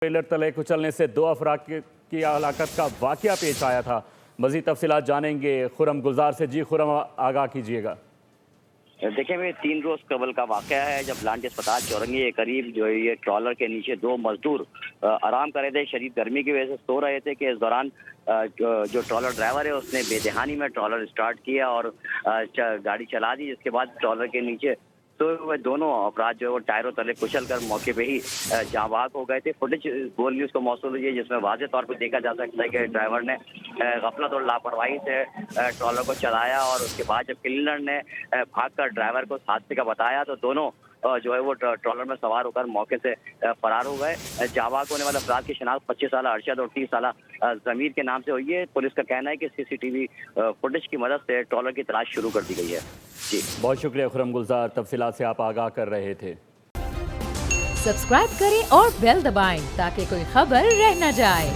Trailer तले कुचलने से दो अफराद की हलाकत का वाकया पेश आया था। मजीद तफसीलात जानेंगे खुरम गुलजार से। जी खुरम, आगाह कीजिएगा। देखिए, ये 3 रोज कबल का वाकया है जब लांटी अस्पताल चौरंगी के करीब जो ये ट्रॉलर के नीचे दो मजदूर आराम कर रहे थे। शदीद गर्मी की वजह से सो रहे थे कि इस दौरान जो ट्रॉलर ड्राइवर है उसने बेदहानी में ट्रॉलर स्टार्ट किया और गाड़ी चला दी, जिसके बाद ट्रॉलर के नीचे तो वह दोनों अपराध जो है वो टायरों तले कुचल कर मौके पे ही जाँ बहक हो गए थे। फुटेज गोल न्यूज़ को मौसूल हुई है जिसमें वाज़ेह तौर पर देखा जा सकता है कि ड्राइवर ने गफलत और लापरवाही से ट्रॉलर को चलाया और उसके बाद जब क्लीनर ने भागकर ड्राइवर को हादसे का बताया तो दोनों जो है वो ट्रॉलर में सवार होकर मौके से फरार हो गए। जाँ बहक होने वाले अफराद की शिनाख्त 25 साल अरशद और 30 साल ज़मीर के नाम से हुई है। पुलिस का कहना है कि सीसीटीवी फुटेज की मदद से ट्रॉलर की तलाश शुरू कर दी गई है। जी बहुत शुक्रिया खुरम गुलजार, तफसीलात से आप आगाह कर रहे थे। सब्सक्राइब करें और बेल दबाएं ताकि कोई खबर रह न जाए।